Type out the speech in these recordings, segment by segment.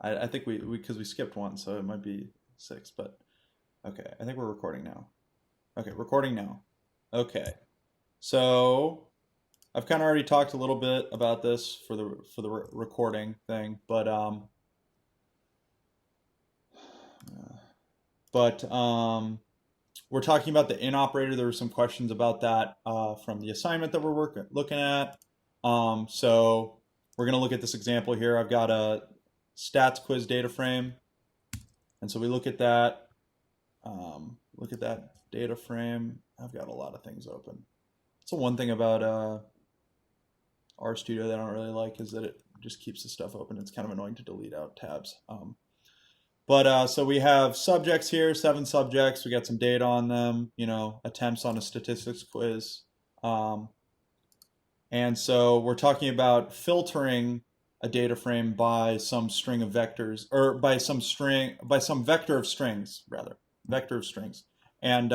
I think because we skipped one, so it might be 6, but okay, I think we're recording now. Okay, recording now. Okay. So I've kind of already talked a little bit about this for the recording thing, but we're talking about the in operator. There were some questions about that from the assignment that we're looking at. So we're going to look at this example here. I've got a stats quiz data frame, and so we look at that. Look at that data frame. I've got a lot of things open. So one thing about RStudio that I don't really like is that it just keeps the stuff open. It's kind of annoying to delete out tabs. But so we have subjects here, 7 subjects. We got some data on them, attempts on a statistics quiz. And so we're talking about filtering a data frame by some string of vectors, or by some vector of strings, rather, vector of strings. And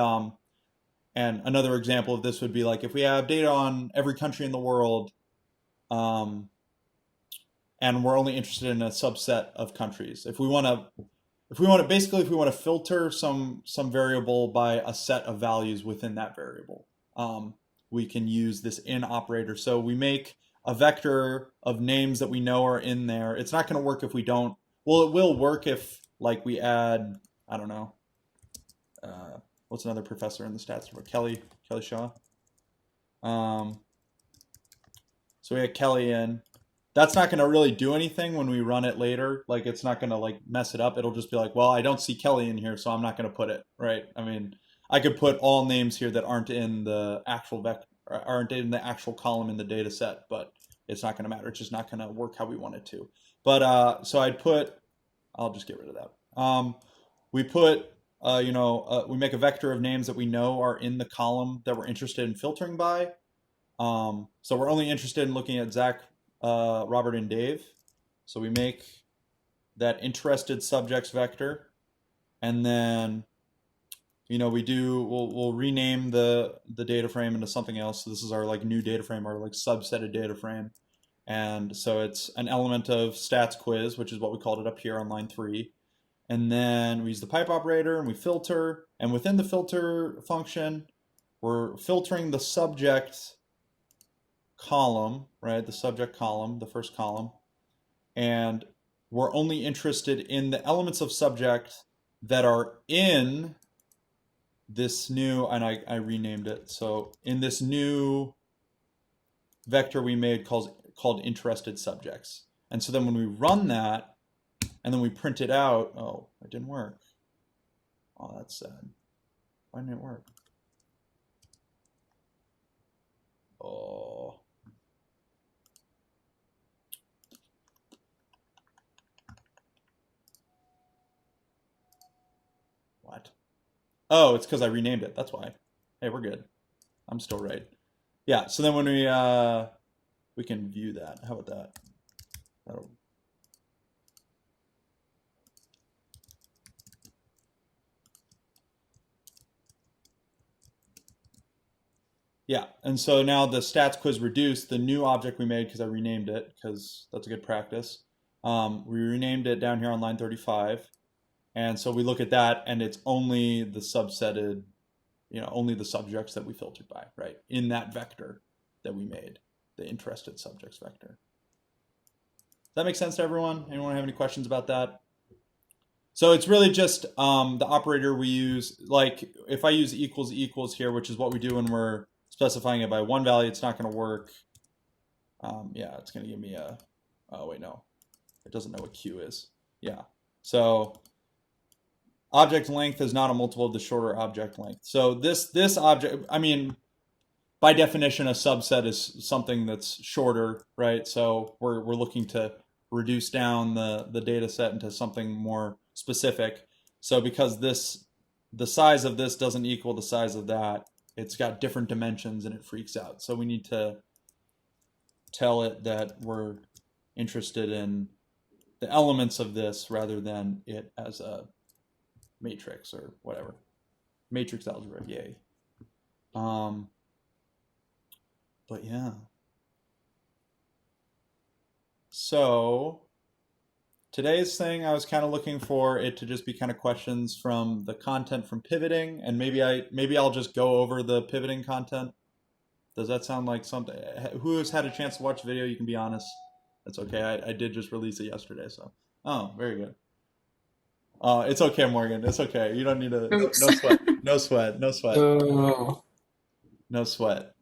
another example of this would be like if we have data on every country in the world, um, and we're only interested in a subset of countries. If we want to basically if we want to filter some variable by a set of values within that variable, we can use this in operator. So we make a vector of names that we know are in there. It's not going to work if we don't. Well, it will work if like we add, I don't know, what's another professor in the stats department? Kelly Shaw. Um, so we had Kelly in. That's not going to really do anything when we run it later. Like it's not going to like mess it up. It'll just be like, well, I don't see Kelly in here, so I'm not going to put it, right? I mean, I could put all names here that aren't in the actual vector, aren't in the actual column in the data set, but it's not going to matter. It's just not going to work how we want it to. But so I'll just get rid of that. We put, we make a vector of names that we know are in the column that we're interested in filtering by. So we're only interested in looking at Zach, Robert, and Dave. So we make that interested subjects vector, and then we'll rename the data frame into something else. So this is our like new data frame, our like subsetted data frame, and so it's an element of stats quiz, which is what we called it up here on line 3. And then we use the pipe operator and we filter, and within the filter function, we're filtering the subject column, right? The subject column, the first column. And we're only interested in the elements of subject that are in this new, and I renamed it. So in this new vector we made called interested subjects. And so then when we run that and then we print it out, oh, it didn't work. Oh, that's sad. Why didn't it work? Oh. What? Oh, it's because I renamed it. That's why. Hey, we're good. I'm still right. Yeah. So then when we can view that. How about that? That'll, yeah. And so now the stats quiz reduced the new object we made because I renamed it because that's a good practice. We renamed it down here on line 35. And so we look at that and it's only the subsetted, only the subjects that we filtered by, right? In that vector that we made, the interested subjects vector. Does that make sense to everyone? Anyone have any questions about that? So it's really just the operator we use. Like if I use equals equals here, which is what we do when we're specifying it by one value, it's not going to work. Yeah, it's going to give me a, oh wait, no, it doesn't know what Q is. Yeah, so object length is not a multiple of the shorter object length. So this object, I mean, by definition, a subset is something that's shorter, right? So we're looking to reduce down the data set into something more specific. So because the size of this doesn't equal the size of that, it's got different dimensions and it freaks out. So we need to tell it that we're interested in the elements of this rather than it as a matrix or whatever. Matrix algebra, yay. But yeah. So today's thing, I was kind of looking for it to just be kind of questions from the content from pivoting, and maybe I'll just go over the pivoting content. Does that sound like something? Who has had a chance to watch the video? You can be honest. That's okay. I did just release it yesterday, so. Oh, very good. It's okay, Morgan. It's okay. You don't need to. Oops. No sweat. No sweat. No sweat. Oh, No sweat.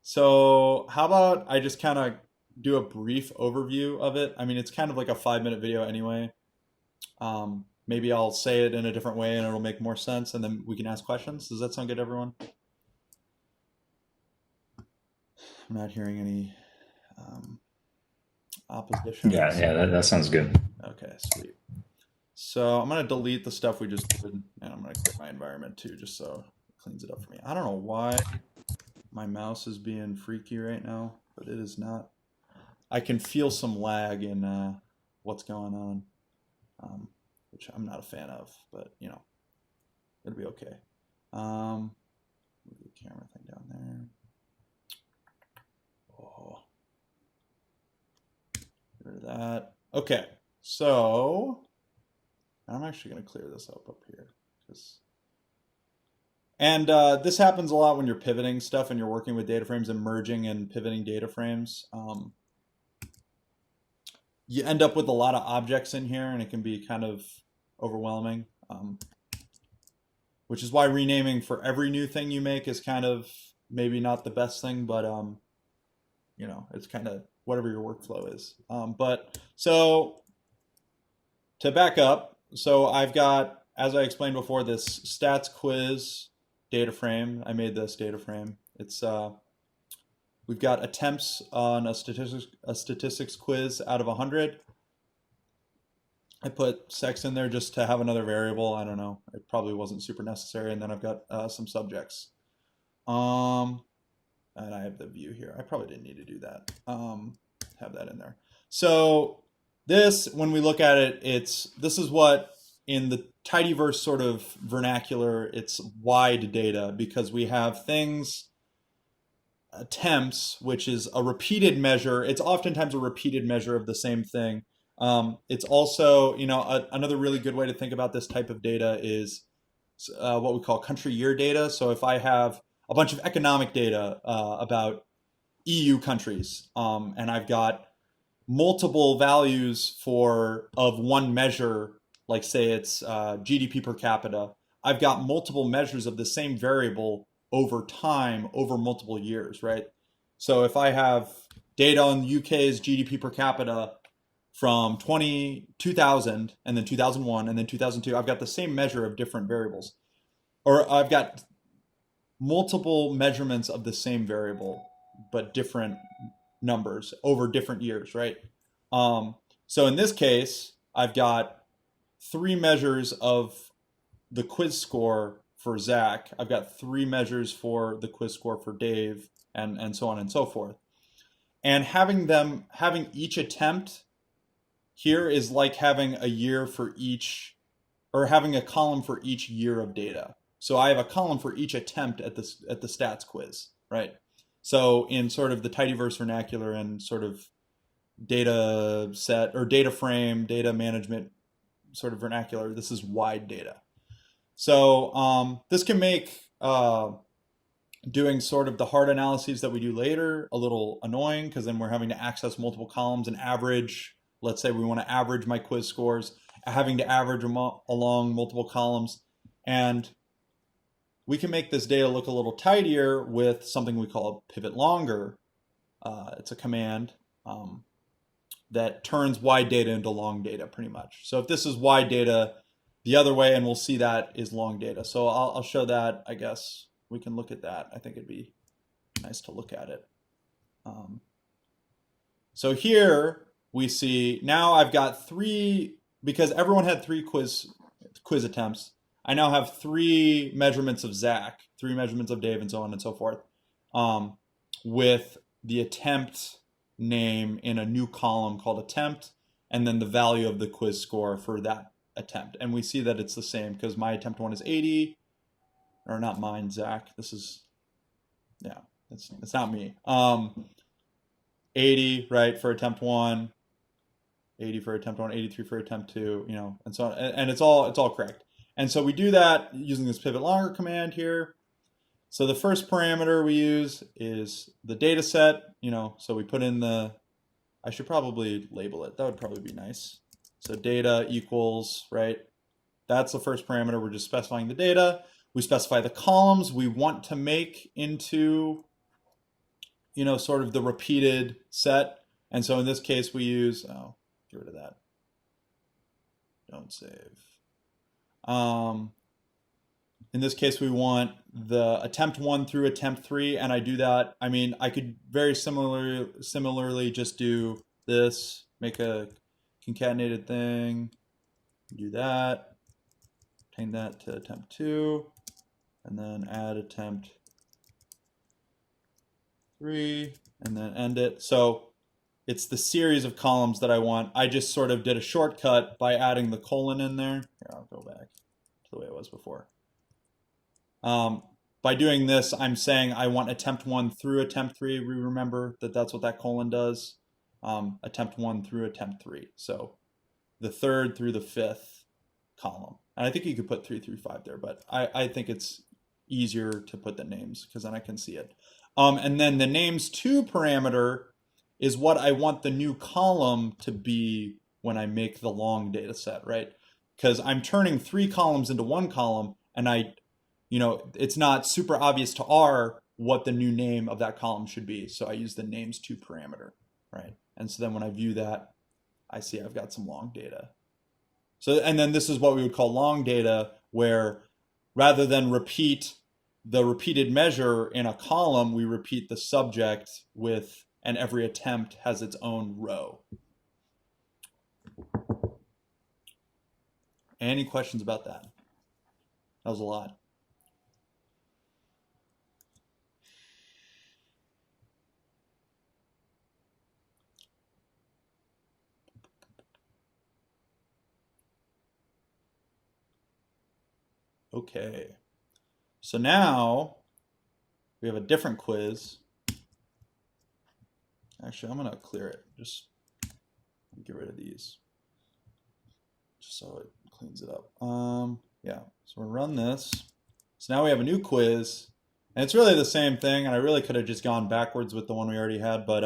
So how about I just kind of do a brief overview of it? I mean, it's kind of like a 5 minute video anyway. Maybe I'll say it in a different way and it'll make more sense, and then we can ask questions. Does that sound good, everyone? I'm not hearing any opposition. Yeah, yeah, that sounds good. Okay, sweet. So I'm gonna delete the stuff we just did, and I'm gonna clear my environment too, just so it cleans it up for me. I don't know why my mouse is being freaky right now, but it is not. I can feel some lag in what's going on, which I'm not a fan of, but you know, it'll be okay. Move the camera thing down there. Oh, get rid of that. Okay, so I'm actually going to clear this up here. And this happens a lot when you're pivoting stuff and you're working with data frames and merging and pivoting data frames. You end up with a lot of objects in here and it can be kind of overwhelming, which is why renaming for every new thing you make is kind of maybe not the best thing, but you know, it's kind of whatever your workflow is. But so to back up, so I've got, as I explained before, this stats quiz data frame. I made this data frame. It's we've got attempts on a statistics quiz out of 100. I put sex in there just to have another variable. I don't know. It probably wasn't super necessary. And then I've got some subjects. And I have the view here. I probably didn't need to do that. Have that in there. So this, when we look at it, this is what in the tidyverse sort of vernacular, it's wide data, because we have things, attempts, which is a repeated measure. It's oftentimes a repeated measure of the same thing. It's also, you know, another really good way to think about this type of data is what we call country year data. So if I have a bunch of economic data about EU countries, and I've got multiple values of one measure, like say it's GDP per capita, I've got multiple measures of the same variable over time, over multiple years, right? So if I have data on the UK's GDP per capita from 2000 and then 2001 and then 2002, I've got the same measure of different variables. Or I've got multiple measurements of the same variable, but different numbers over different years, right? So in this case, I've got 3 measures of the quiz score for Zach. I've got 3 measures for the quiz score for Dave, and so on and so forth. And having each attempt here is like having a year for each, or having a column for each year of data. So I have a column for each attempt at the stats quiz, right? So in sort of the tidyverse vernacular and sort of data set or data frame, data management sort of vernacular, this is wide data. So this can make doing sort of the hard analyses that we do later a little annoying, because then we're having to access multiple columns and average. Let's say we want to average my quiz scores, having to average them along multiple columns. And we can make this data look a little tidier with something we call pivot longer. It's a command that turns wide data into long data pretty much. So if this is wide data, the other way, and we'll see that, is long data. So I'll show that, I guess. We can look at that. I think it'd be nice to look at it. So here we see, now I've got 3, because everyone had 3 quiz attempts. I now have 3 measurements of Zach, 3 measurements of Dave, and so on and so forth, with the attempt name in a new column called attempt, and then the value of the quiz score for that attempt. And we see that it's the same, because my attempt 1 is 80, or not mine, Zach. This is, yeah, it's not me. 80, right, for attempt 1, 80 for attempt 1, 83 for attempt 2, you know, and so on. And it's all correct. And so we do that using this pivot longer command here. So the first parameter we use is the data set, you know, so we put in the, I should probably label it. That would probably be nice. So data equals, right? That's the first parameter. We're just specifying the data. We specify the columns we want to make into, you know, sort of the repeated set. And so in this case, we use, oh, get rid of that. Don't save. In this case, we want the attempt 1 through attempt 3, and I do that. I mean, I could very similarly just do this, make a concatenated thing, do that, change that to attempt 2, and then add attempt 3, and then end it. So it's the series of columns that I want. I just sort of did a shortcut by adding the colon in there. Here, I'll go back to the way it was before. By doing this, I'm saying I want attempt 1 through attempt 3. We remember that that's what that colon does. Attempt 1 through attempt 3. So the third through the fifth column. And I think you could put 3 through 5 there, but I think it's easier to put the names because then I can see it. And then the names to parameter is what I want the new column to be when I make the long data set, right? Because I'm turning 3 columns into 1 column, and you know, it's not super obvious to R what the new name of that column should be. So I use the names to parameter, right? And so then when I view that, I see I've got some long data. So, and then this is what we would call long data, where rather than repeat the repeated measure in a column, we repeat the subject with, and every attempt has its own row. Any questions about that? That was a lot. Okay, so now we have a different quiz. Actually, I'm gonna clear it. Just get rid of these, just so it cleans it up. Yeah, so we're gonna run this. So now we have a new quiz, and it's really the same thing. And I really could have just gone backwards with the one we already had, but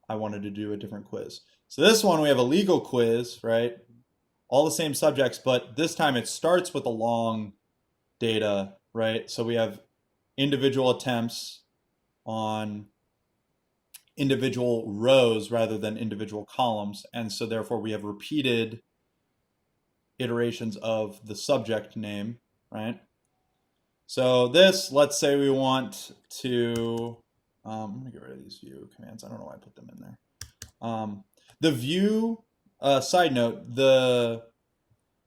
I wanted to do a different quiz. So this one we have a legal quiz, right? All the same subjects, but this time it starts with a long data, right? So we have individual attempts on individual rows rather than individual columns. And so therefore we have repeated iterations of the subject name, right? So this, let's say we want to, I'm gonna get rid of these view commands. I don't know why I put them in there. The view, side note, the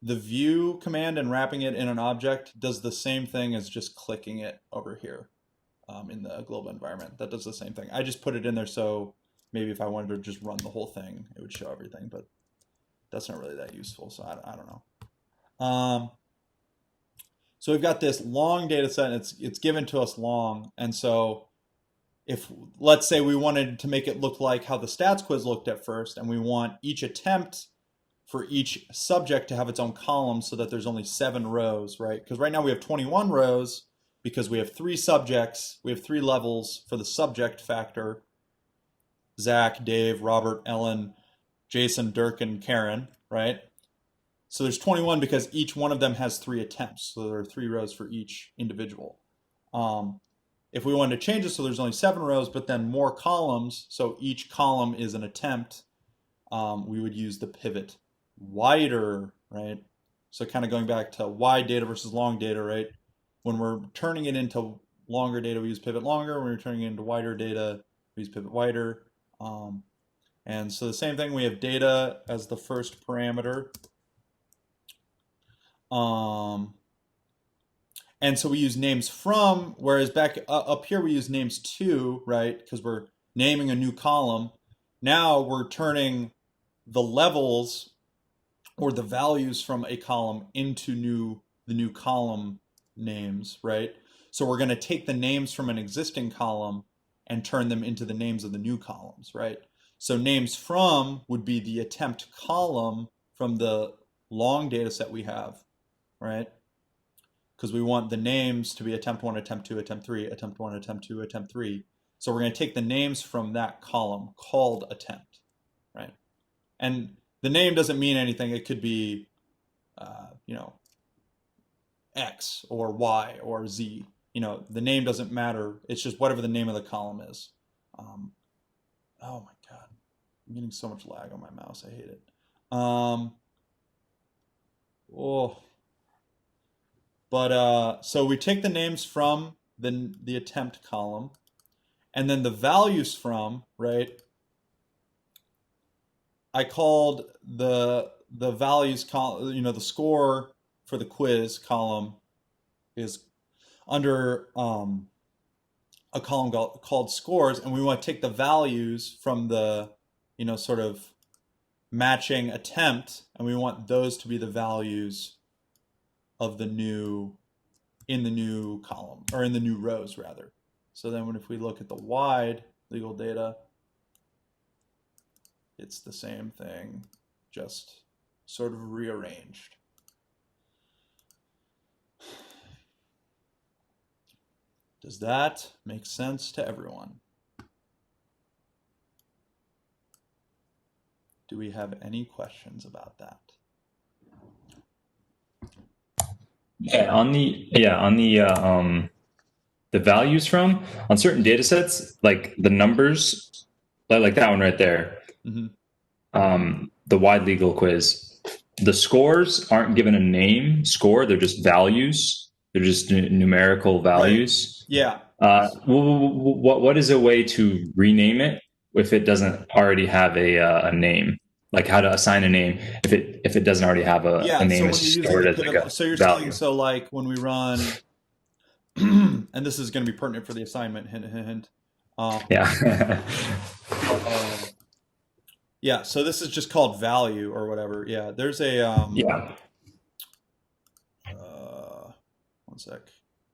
view command and wrapping it in an object does the same thing as just clicking it over here in the global environment. That does the same thing. I just put it in there so maybe if I wanted to just run the whole thing, it would show everything, but that's not really that useful, so I don't know. So we've got this long data set, and it's given to us long, and so if, let's say we wanted to make it look like how the stats quiz looked at first, and we want each attempt for each subject to have its own column so that there's only 7 rows, right? Because right now we have 21 rows because we have 3 subjects, we have 3 levels for the subject factor: Zach, Dave, Robert, Ellen, Jason, Dirk, and Karen, right? So there's 21 because each one of them has 3 attempts. So there are 3 rows for each individual. If we wanted to change it so there's only 7 rows, but then more columns, so each column is an attempt, we would use the pivot wider, right? So kind of going back to wide data versus long data, right? When we're turning it into longer data, we use pivot longer. When we're turning it into wider data, we use pivot wider. And so the same thing, we have data as the first parameter. And so we use names from, whereas back up here we use names to, right? Because we're naming a new column. Now we're turning the levels or the values from a column into the new column names, right? So we're going to take the names from an existing column and turn them into the names of the new columns, right? So names from would be the attempt column from the long data set we have, right? Because we want the names to be attempt one, attempt two, attempt three, attempt one, attempt two, attempt three. So we're going to take the names from that column called attempt, right? And the name doesn't mean anything. It could be, you know, X or Y or Z. You know, the name doesn't matter. It's just whatever the name of the column is. Oh my God. I'm getting so much lag on my mouse. I hate it. Oh, but so we take the names from the attempt column, and then the values from, right? I called the values column, you know, the score for the quiz column is under a column called scores, and we want to take the values from the, you know, sort of matching attempt, and we want those to be the values of the new, in the new column, or in the new rows rather. So then if we look at the wide legal data, it's the same thing, just sort of rearranged. Does that make sense to everyone? Do we have any questions about that? Yeah, the values from on certain data sets, like the numbers, like that one right there, Mm-hmm. the wide legal quiz, the scores aren't given a name score, they're just values, they're just numerical Right. values. Yeah. What is a way to rename it if it doesn't already have a name? Like how to assign a name if it doesn't already have a Yeah. So name, when it's you're just using stored the as like pivot, a so you're saying, value. so like when we run, and this is going to be pertinent for the assignment, hint, hint, hint. Yeah. Uh, yeah. So this is just called value or whatever. Yeah. There's a, Yeah. one sec.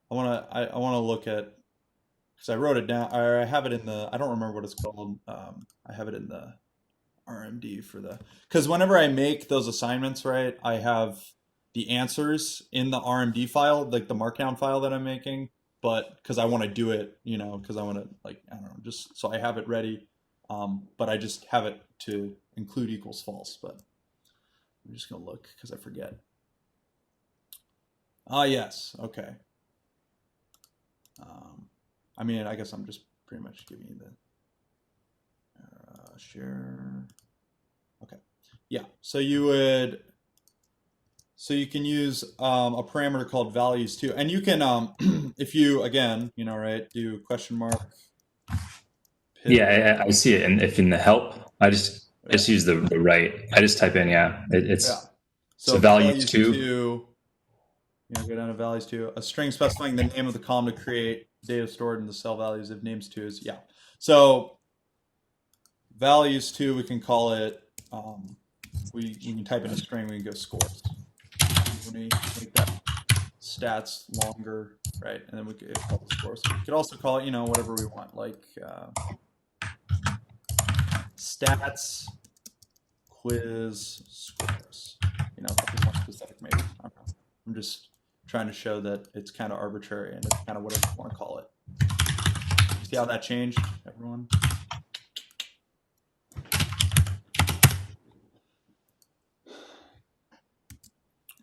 I want to look at, because I wrote it down, or I have it in the, I don't remember what it's called. I have it in the RMD for the, because whenever I make those assignments, right, I have the answers in the RMD file, like the markdown file that I'm making, but because I want to do it, you know, because I want to, like, I don't know, just so I have it ready. But I just have it to include equals false, but I'm just gonna look because I forget. Ah, yes, okay. I mean, I guess I'm just pretty much giving you the share. Okay. Yeah. So you would, so you can use a parameter called values too, and you can, if you again, you know, right, do question mark pivot. Yeah, I see it. And if in the help, I Yeah. just use the right. I just type in, Yeah. it's a So values values too. to, you know, go down to values to a string specifying the name of the column to create data stored in the cell values if names to is, yeah. So values to, we can call it, we can type in a string, we can go scores. When we make that stats longer, right? And then we could call it scores. We could also call it, you know, whatever we want, like stats quiz scores. You know, something more specific maybe. I don't know. I'm just trying to show that it's kind of arbitrary and it's kind of whatever you want to call it. See how that changed, everyone?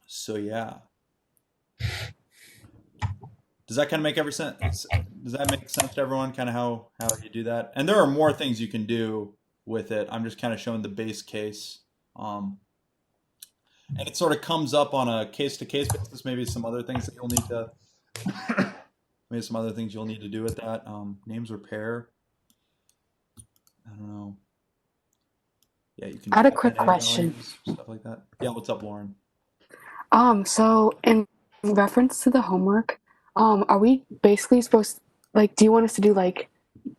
So yeah. Does that kind of make every sense? Does that make sense to everyone? Kind of how you do that? And there are more things you can do with it. I'm just kind of showing the base case. Um, and it sort of comes up on a case to case basis. Maybe some other things that you'll need to, maybe some other things you'll need to do with that. Names repair. I don't know. Yeah, you can I had a check quick NA question. values, stuff like that. Yeah, what's up, Lauren? So in reference to the homework, are we basically supposed like do you want us to do like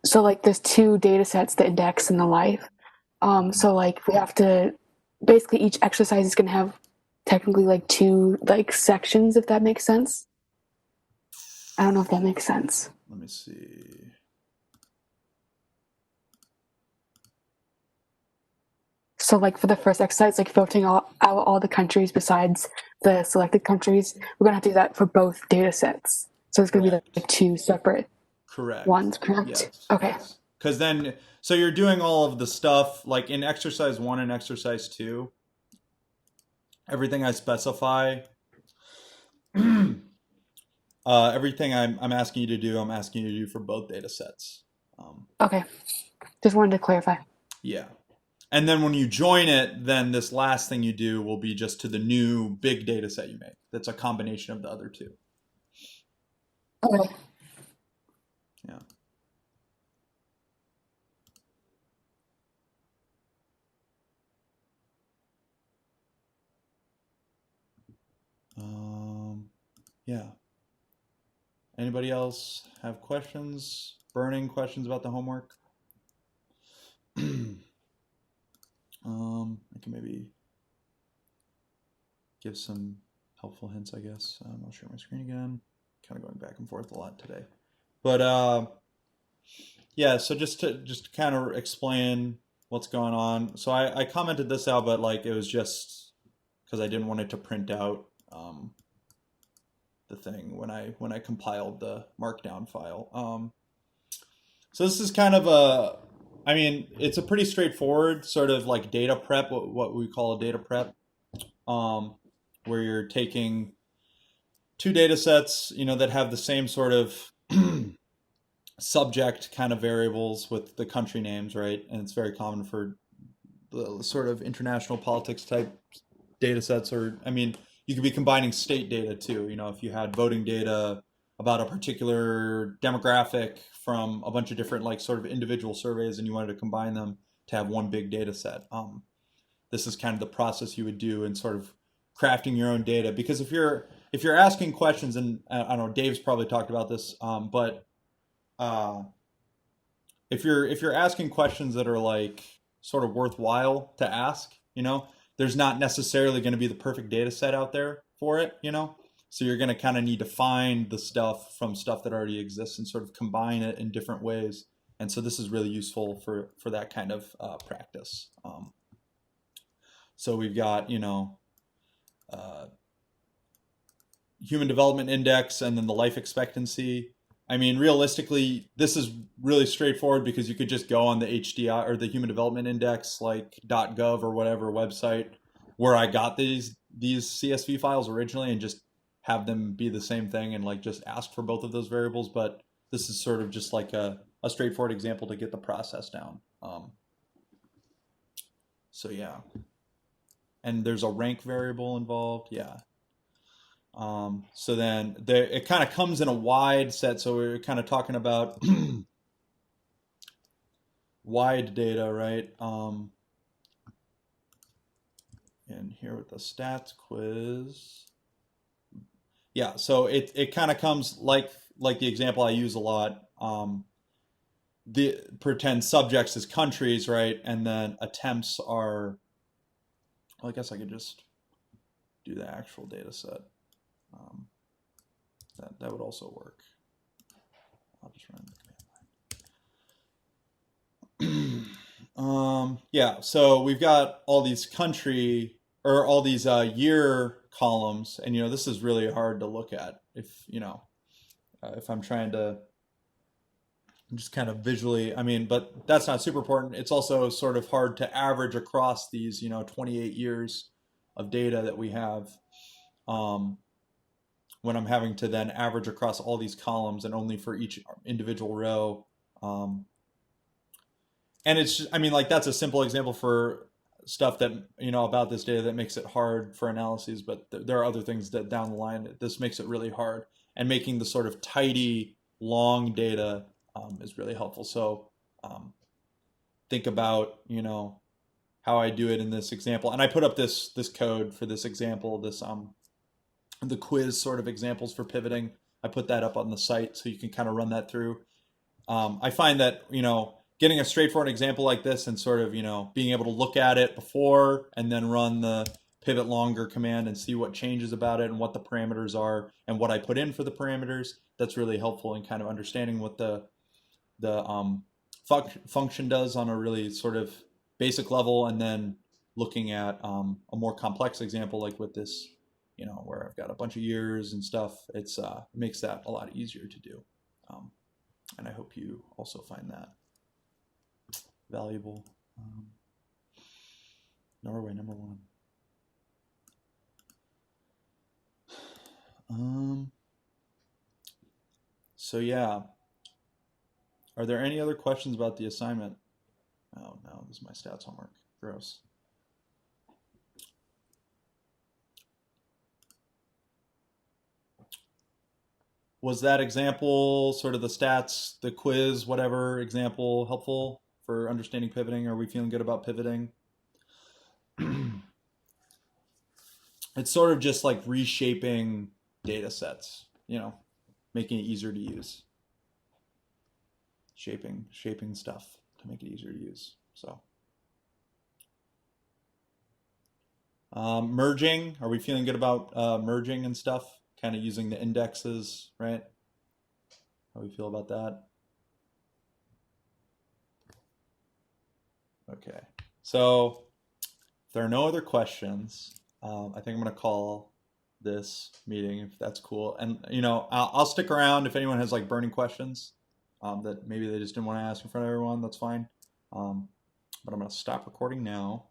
so like there's two data sets, the index and the life. So like we have to basically each exercise is gonna have technically like two like sections if that makes sense. I don't know if that makes sense. Let me see. So like for the first exercise, like filtering out all the countries besides the selected countries, we're gonna have to do that for both data sets. So it's gonna be Correct. like two separate Correct. ones, correct? Yes. Okay. Yes. Because then, so you're doing all of the stuff like in exercise 1 and exercise 2, everything I specify, everything I'm asking you to do, I'm asking you to do for both data sets. Okay. Just wanted to clarify. Yeah. And then when you join it, then this last thing you do will be just to the new big data set you make. That's a combination of the other two. Okay. Yeah. Yeah. Anybody else have questions? Burning questions about the homework? I can maybe give some helpful hints, I guess. I'll share my screen again. Kind of going back and forth a lot today. But yeah, so just to kind of explain what's going on. So I commented this out, but like it was just because I didn't want it to print out the thing when I compiled the markdown file. So this is kind of I mean, it's a pretty straightforward sort of like data prep, what we call a data prep, where you're taking two data sets, that have the same sort of subject kind of variables with the country names, right? And it's very common for the sort of international politics type data sets, or I mean, you could be combining state data too. If you had voting data about a particular demographic from a bunch of different like sort of individual surveys, and you wanted to combine them to have one big data set. This is kind of the process you would do in sort of crafting your own data. Because if you're asking questions, and I don't know, Dave's probably talked about this, but if you're asking questions that are like sort of worthwhile to ask, there's not necessarily going to be the perfect data set out there for it, So you're going to kind of need to find the stuff from stuff that already exists and sort of combine it in different ways. And so this is really useful for that kind of practice. So we've got, Human Development Index and then the life expectancy. I mean, realistically, this is really straightforward because you could just go on the HDI or the Human Development Index, like .gov or whatever website where I got these CSV files originally, and just have them be the same thing and like just ask for both of those variables. But this is sort of just like a straightforward example to get the process down. So yeah, and there's a rank variable involved. Yeah. So then it kind of comes in a wide set. So we're kind of talking about wide data, right? And here with the stats quiz. Yeah, so it kind of comes like the example I use a lot. The pretend subjects as countries, right? And then attempts are, well, I guess I could just do the actual data set. That would also work. I'll just run the command line. Yeah, so we've got all these country or all these year columns, and this is really hard to look at if if I'm trying to just kind of visually. I mean, but that's not super important. It's also sort of hard to average across these 28 years of data that we have. When I'm having to then average across all these columns and only for each individual row. And it's just, I mean, like that's a simple example for stuff that, about this data that makes it hard for analyses, but there are other things that down the line, this makes it really hard, and making the sort of tidy, long data is really helpful. So think about, how I do it in this example. And I put up this code for this example, the quiz sort of examples for pivoting. I put that up on the site so you can kind of run that through. I find that, getting a straightforward example like this and sort of, being able to look at it before and then run the pivot longer command and see what changes about it and what the parameters are and what I put in for the parameters, that's really helpful in kind of understanding what the function does on a really sort of basic level, and then looking at a more complex example, like with this, where I've got a bunch of years and stuff, it makes that a lot easier to do. And I hope you also find that valuable. Norway, number one. So yeah, are there any other questions about the assignment? Oh no, this is my stats homework. Gross. Was that example, sort of the stats, the quiz, whatever example, helpful for understanding pivoting? Are we feeling good about pivoting? It's sort of just like reshaping data sets, making it easier to use. Shaping stuff to make it easier to use. So merging, are we feeling good about merging and stuff? Kind of using the indexes, right? How do we feel about that? Okay, so if there are no other questions, I think I'm going to call this meeting, if that's cool. And I'll stick around if anyone has like burning questions that maybe they just didn't want to ask in front of everyone. That's fine. But I'm going to stop recording now.